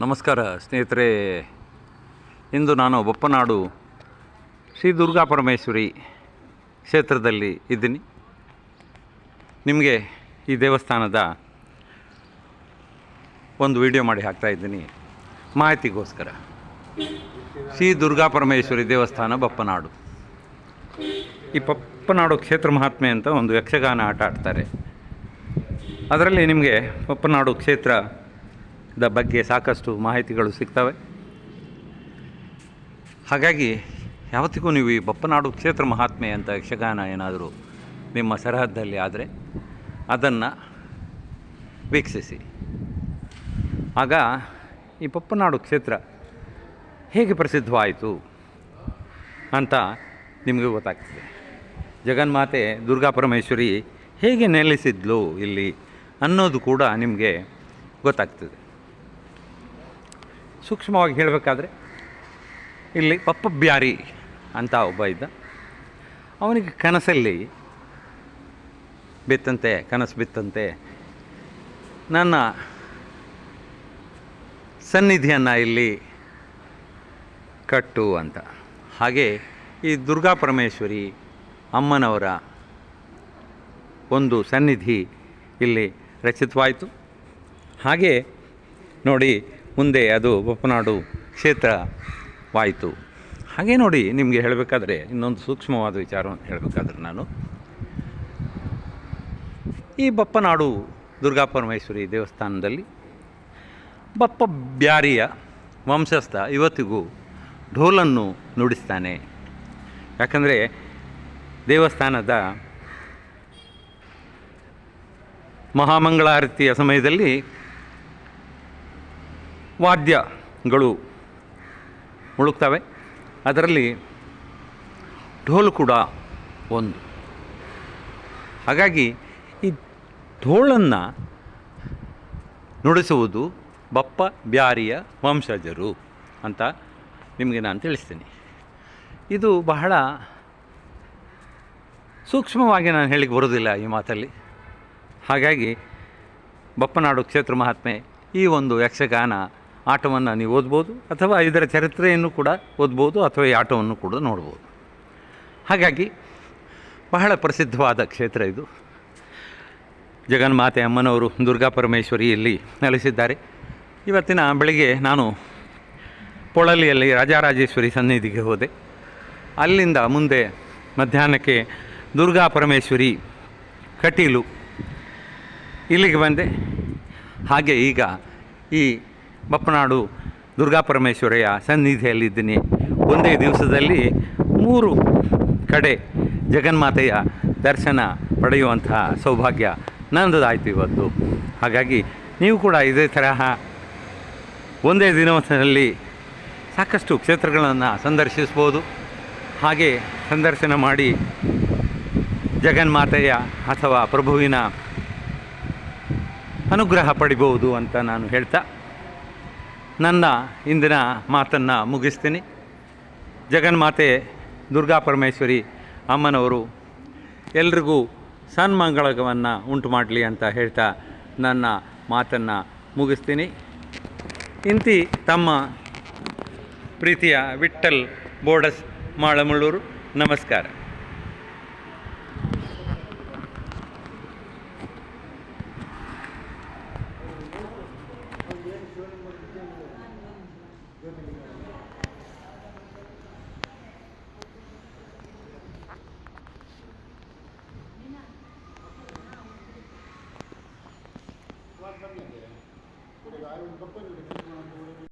ನಮಸ್ಕಾರ ಸ್ನೇಹಿತರೆ. ಇಂದು ನಾನು ಬಪ್ಪನಾಡು ಶ್ರೀ ದುರ್ಗಾ ಪರಮೇಶ್ವರಿ ಕ್ಷೇತ್ರದಲ್ಲಿ ಇದ್ದೀನಿ. ನಿಮಗೆ ಈ ದೇವಸ್ಥಾನದ ಒಂದು ವಿಡಿಯೋ ಮಾಡಿ ಹಾಕ್ತಾಯಿದ್ದೀನಿ ಮಾಹಿತಿಗೋಸ್ಕರ. ಶ್ರೀ ದುರ್ಗಾ ಪರಮೇಶ್ವರಿ ದೇವಸ್ಥಾನ ಬಪ್ಪನಾಡು. ಈ ಬಪ್ಪನಾಡು ಕ್ಷೇತ್ರ ಮಹಾತ್ಮೆ ಅಂತ ಒಂದು ಯಕ್ಷಗಾನ ಆಟ ಆಡ್ತಾರೆ. ಅದರಲ್ಲಿ ನಿಮಗೆ ಬಪ್ಪನಾಡು ಕ್ಷೇತ್ರದ ಬಗ್ಗೆ ಸಾಕಷ್ಟು ಮಾಹಿತಿಗಳು ಸಿಗ್ತವೆ. ಹಾಗಾಗಿ ಯಾವತ್ತಿಗೂ ನೀವು ಈ ಬಪ್ಪನಾಡು ಕ್ಷೇತ್ರ ಮಹಾತ್ಮೆ ಅಂತ ಯಕ್ಷಗಾನ ಏನಾದರೂ ನಿಮ್ಮ ಸರಹದ್ದಲ್ಲಿ ಆದರೆ ಅದನ್ನು ವೀಕ್ಷಿಸಿ. ಆಗ ಈ ಬಪ್ಪನಾಡು ಕ್ಷೇತ್ರ ಹೇಗೆ ಪ್ರಸಿದ್ಧವಾಯಿತು ಅಂತ ನಿಮಗೆ ಗೊತ್ತಾಗ್ತದೆ. ಜಗನ್ಮಾತೆ ದುರ್ಗಾ ಪರಮೇಶ್ವರಿ ಹೇಗೆ ನೆಲೆಸಿದ್ಲು ಇಲ್ಲಿ ಅನ್ನೋದು ಕೂಡ ನಿಮಗೆ ಗೊತ್ತಾಗ್ತದೆ. ಸೂಕ್ಷ್ಮವಾಗಿ ಹೇಳಬೇಕಾದ್ರೆ ಇಲ್ಲಿ ಪಪ್ಪ ಬ್ಯಾರಿ ಅಂತ ಒಬ್ಬ ಇದ್ದ. ಅವನಿಗೆ ಕನಸಲ್ಲಿ ಕನಸು ಬಿತ್ತಂತೆ, ನನ್ನ ಸನ್ನಿಧಿಯನ್ನು ಇಲ್ಲಿ ಕಟ್ಟು ಅಂತ. ಹಾಗೆ ಈ ದುರ್ಗಾ ಪರಮೇಶ್ವರಿ ಅಮ್ಮನವರ ಒಂದು ಸನ್ನಿಧಿ ಇಲ್ಲಿ ರಚಿತವಾಯಿತು. ಹಾಗೆ ನೋಡಿ ಮುಂದೆ ಅದು ಬಪ್ಪನಾಡು ಕ್ಷೇತ್ರವಾಯಿತು. ಹಾಗೆ ನೋಡಿ ನಿಮಗೆ ಹೇಳಬೇಕಾದ್ರೆ ಇನ್ನೊಂದು ಸೂಕ್ಷ್ಮವಾದ ವಿಚಾರವನ್ನು ಹೇಳಬೇಕಾದ್ರೆ ನಾನು ಈ ಬಪ್ಪನಾಡು ದುರ್ಗಾ ಪರಮೇಶ್ವರಿ ದೇವಸ್ಥಾನದಲ್ಲಿ ಬಪ್ಪ ಬ್ಯಾರಿಯ ವಂಶಸ್ಥ ಇವತ್ತಿಗೂ ಢೋಲನ್ನು ನುಡಿಸ್ತಾನೆ. ಯಾಕಂದರೆ ದೇವಸ್ಥಾನದ ಮಹಾಮಂಗಳಾರತಿಯ ಸಮಯದಲ್ಲಿ ವಾದ್ಯಗಳು ಮುಳುಗ್ತವೆ. ಅದರಲ್ಲಿ ಢೋಲು ಕೂಡ ಒಂದು. ಹಾಗಾಗಿ ಈ ಢೋಲನ್ನು ನುಡಿಸುವುದು ಬಪ್ಪ ಬ್ಯಾರಿಯ ವಂಶಜರು ಅಂತ ನಿಮಗೆ ನಾನು ತಿಳಿಸ್ತೀನಿ. ಇದು ಬಹಳ ಸೂಕ್ಷ್ಮವಾಗಿ ನಾನು ಹೇಳಿಕ್ಕೆ ಬರೋದಿಲ್ಲ ಈ ಮಾತಲ್ಲಿ. ಹಾಗಾಗಿ ಬಪ್ಪನಾಡು ಕ್ಷೇತ್ರ ಮಹಾತ್ಮೆ ಈ ಒಂದು ಯಕ್ಷಗಾನ ಆಟವನ್ನು ನೀವು ಓದ್ಬೋದು, ಅಥವಾ ಇದರ ಚರಿತ್ರೆಯನ್ನು ಕೂಡ ಓದ್ಬೋದು, ಅಥವಾ ಈ ಆಟವನ್ನು ಕೂಡ ನೋಡ್ಬೋದು. ಹಾಗಾಗಿ ಬಹಳ ಪ್ರಸಿದ್ಧವಾದ ಕ್ಷೇತ್ರ ಇದು. ಜಗನ್ಮಾತೆ ಅಮ್ಮನವರು ದುರ್ಗಾ ಪರಮೇಶ್ವರಿ ಇಲ್ಲಿ ನೆಲೆಸಿದ್ದಾರೆ. ಇವತ್ತಿನ ಬೆಳಿಗ್ಗೆ ನಾನು ಪೊಳಲಿಯಲ್ಲಿ ರಾಜರಾಜೇಶ್ವರಿ ಸನ್ನಿಧಿಗೆ ಹೋದೆ. ಅಲ್ಲಿಂದ ಮುಂದೆ ಮಧ್ಯಾಹ್ನಕ್ಕೆ ದುರ್ಗಾ ಪರಮೇಶ್ವರಿ ಕಟೀಲು ಇಲ್ಲಿಗೆ ಬಂದೆ. ಹಾಗೆ ಈಗ ಈ ಬಪ್ಪನಾಡು ದುರ್ಗಾ ಪರಮೇಶ್ವರಿಯ ಸನ್ನಿಧಿಯಲ್ಲಿದ್ದೀನಿ. ಒಂದೇ ದಿವಸದಲ್ಲಿ 3 ಕಡೆ ಜಗನ್ಮಾತೆಯ ದರ್ಶನ ಪಡೆಯುವಂತಹ ಸೌಭಾಗ್ಯ ನನ್ನದಾಯಿತು ಇವತ್ತು. ಹಾಗಾಗಿ ನೀವು ಕೂಡ ಇದೇ ತರಹ ಒಂದೇ ದಿನದಲ್ಲಿ ಸಾಕಷ್ಟು ಕ್ಷೇತ್ರಗಳನ್ನು ಸಂದರ್ಶಿಸ್ಬೋದು. ಹಾಗೆ ಸಂದರ್ಶನ ಮಾಡಿ ಜಗನ್ಮಾತೆಯ ಅಥವಾ ಪ್ರಭುವಿನ ಅನುಗ್ರಹ ಪಡಿಬೋದು ಅಂತ ನಾನು ಹೇಳ್ತಾ ನನ್ನ ಇಂದಿನ ಮಾತನ್ನು ಮುಗಿಸ್ತೀನಿ. ಜಗನ್ಮಾತೆ ದುರ್ಗಾ ಪರಮೇಶ್ವರಿ ಅಮ್ಮನವರು ಎಲ್ರಿಗೂ ಸನ್ಮಂಗಳವನ್ನು ಉಂಟು ಮಾಡಲಿ ಅಂತ ಹೇಳ್ತಾ ನನ್ನ ಮಾತನ್ನು ಮುಗಿಸ್ತೀನಿ. ಇಂತಿ ತಮ್ಮ ಪ್ರೀತಿಯ ವಿಠ್ಠಲ್ ಬೋಡಸ್ ಮಾಳಮಳ್ಳೂರು. ನಮಸ್ಕಾರ.